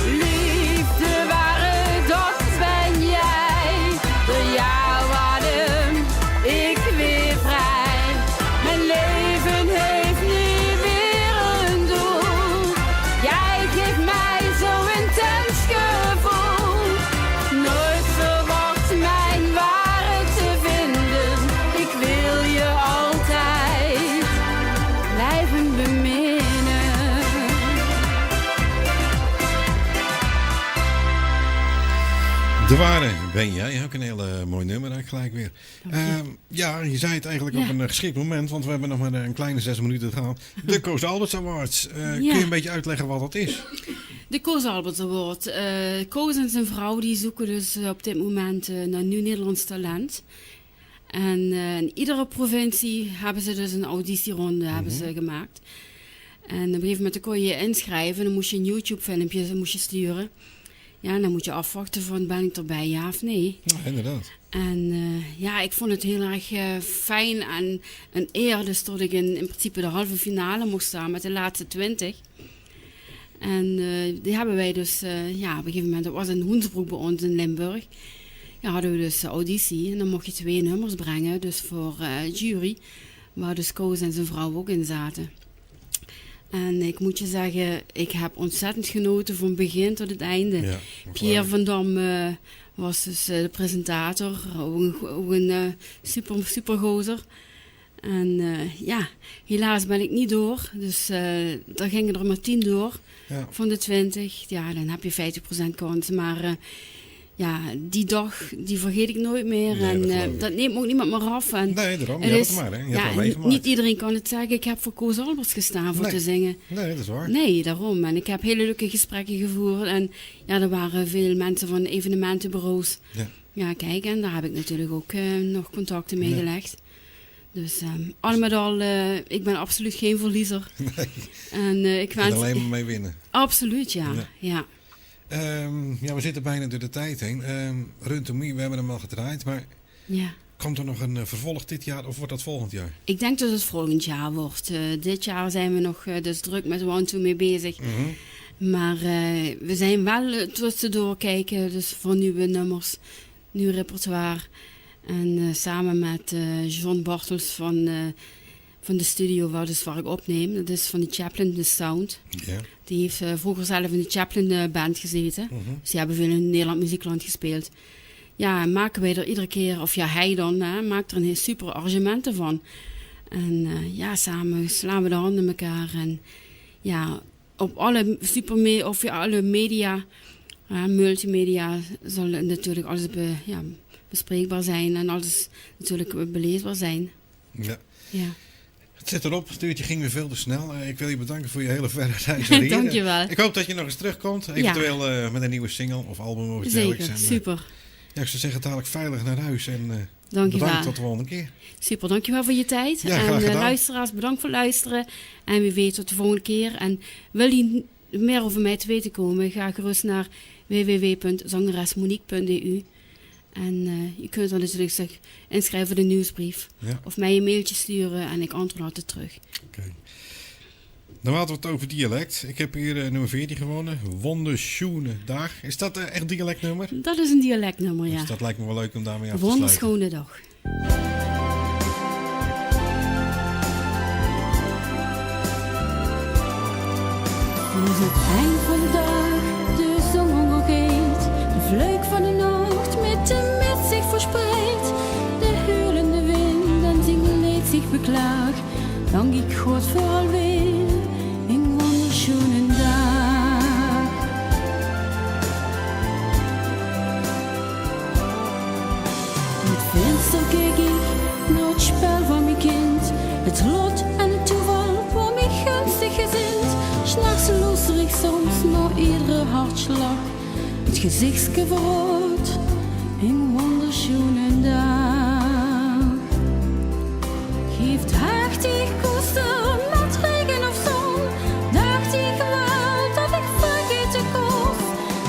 I: Liefde ware doks ben jij. Door jou adem ik weer vrij. Mijn leven heeft nu weer een doel. Jij geeft mij zo'n intens gevoel. Nooit verwacht mijn ware te vinden. Ik wil je altijd blijven beminnen.
F: De ware ben jij. Ook een hele mooi nummer eigenlijk gelijk weer. Je zei het eigenlijk op een geschikt moment, want we hebben nog maar een kleine 6 minuten te gaan. De Koos Alberts Awards. Kun je een beetje uitleggen wat dat is?
G: De Koos Alberts Award. Koos en zijn vrouw die zoeken dus op dit moment naar nieuw Nederlands talent. En in iedere provincie hebben ze dus een auditieronde hebben ze gemaakt. En op een gegeven moment kon je je inschrijven. Dan moest je een YouTube-filmpje sturen. Ja, dan moet je afwachten van ben ik erbij, ja of nee.
F: Ja, inderdaad.
G: En ik vond het heel erg fijn en een eer dus dat ik in principe de halve finale mocht staan met de laatste 20. En die hebben wij dus, op een gegeven moment, dat was in Hoensbroek bij ons in Limburg. Ja, hadden we dus auditie en dan mocht je 2 nummers brengen, dus voor jury, waar dus Koos en zijn vrouw ook in zaten. En ik moet je zeggen, ik heb ontzettend genoten van begin tot het einde.
F: Ja,
G: Pierre van Dam was dus de presentator, ook een super gozer. En helaas ben ik niet door. Dus daar gingen er maar 10 door van de 20. Ja, dan heb je 50% kans. Maar die dag, die vergeet ik nooit meer.
F: Nee,
G: en dat neemt ook niemand meer af. En
F: nee, daarom. Je hebt het maar, hè. Je hebt het meegemaakt.
G: Niet iedereen kan het zeggen. Ik heb voor Koos Alberts gestaan voor te zingen.
F: Nee, dat is waar.
G: Nee, daarom. En ik heb hele leuke gesprekken gevoerd. En er waren veel mensen van evenementenbureaus. Ja, kijk, en daar heb ik natuurlijk ook nog contacten mee gelegd. Dus al met al, ik ben absoluut geen verliezer.
F: Nee.
G: En ik wens...
F: alleen maar mee winnen.
G: Absoluut, ja.
F: We zitten bijna door de tijd heen. Run to Me, we hebben hem al gedraaid. Maar komt er nog een vervolg dit jaar of wordt dat volgend jaar?
G: Ik denk dat het volgend jaar wordt. Dit jaar zijn we nog dus druk met One Two mee bezig. Mm-hmm. Maar we zijn wel tussendoor kijken dus voor nieuwe nummers, nieuw repertoire. En samen met John Bartels van de studio waar ik opneem. Dat is van de Chaplin The Sound.
F: Yeah.
G: Die heeft vroeger zelf in de Chaplin band gezeten. Mm-hmm. Dus die hebben veel in Nederland Muziekland gespeeld. Ja, maken wij er iedere keer, of hij dan, maakt er een super arrangementen van. En samen slaan we de handen in elkaar. En op alle alle media, multimedia, zal natuurlijk alles bespreekbaar zijn en alles natuurlijk beleesbaar zijn.
F: Ja.
G: Ja.
F: Het zit erop, het uurtje ging weer veel te snel. Ik wil je bedanken voor je hele verre reis hier.
G: Dankjewel.
F: Ik hoop dat je nog eens terugkomt, eventueel met een nieuwe single of album of iets dergelijks.
G: Zeker, super.
F: Ik zou zeggen, dadelijk veilig naar huis en
G: bedankt
F: tot de volgende keer.
G: Super, dankjewel voor je tijd.
F: Ja,
G: en luisteraars, bedankt voor het luisteren. En wie weet tot de volgende keer. En wil je meer over mij te weten komen, ga gerust naar www.zangeresmonique.eu. En je kunt dan natuurlijk zich inschrijven voor de nieuwsbrief. Ja. Of mij een mailtje sturen en ik antwoord altijd terug.
F: Oké. Dan hadden we het over dialect. Ik heb hier nummer 14 gewonnen. Wonderschoene dag. Is dat echt dialectnummer?
G: Dat is een dialectnummer, ja.
F: Dus dat lijkt me wel leuk om daarmee af te sluiten.
G: Wonderschone dag.
I: Is het eind van de dag, de zon nog heet, de vleuk van de nacht met de mist zich verspreidt, de huilende wind en zijn leed zich beklaagt, dank ik God voor alweer een wonderschone dag. Met venster keek ik naar het spel van mijn kind, het lot en het toeval voor mij gunstig gezind. 'S'nachts luister ik soms naar iedere hartslag, het gezichtske verrood, een wonderschone dag. Geeft hachtig koester met regen of zon, dacht ik wel dat ik vergeten kost.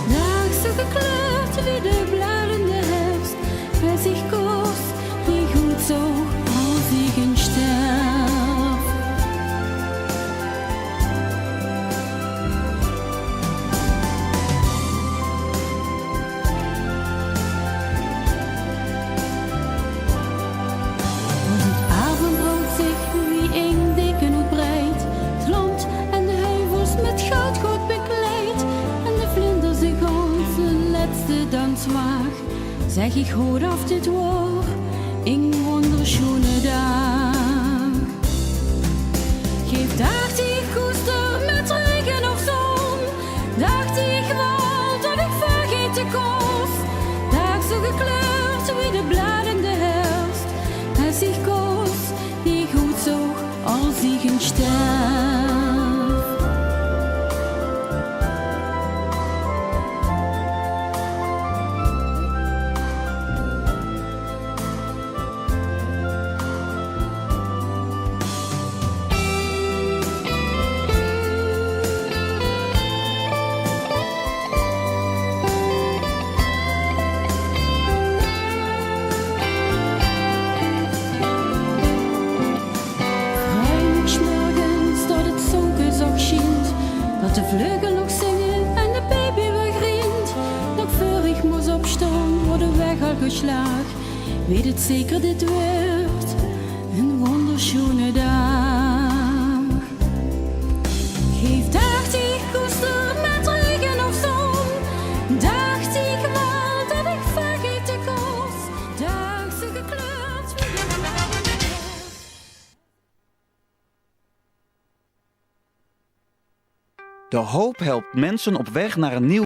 I: Dag zo gekleurd wie de bladende herfst, bij zich kost, die goed zo als ik een sterf. Zeg ik goed af dit woord, een wonderschone dag. Geef dacht ik koester met regen of zon, dacht ik wel dat ik vergeten kost. Dag zo gekleurd wie de bladende herfst, en zich kost, die goed zo als ik een ster. De vleugel nog zingen en de baby wegrint. Nog voor ik moest opstaan, wordt de weg al geslaagd. Weet het zeker, dit wordt een wonderschone dag.
J: De hoop helpt mensen op weg naar een nieuw...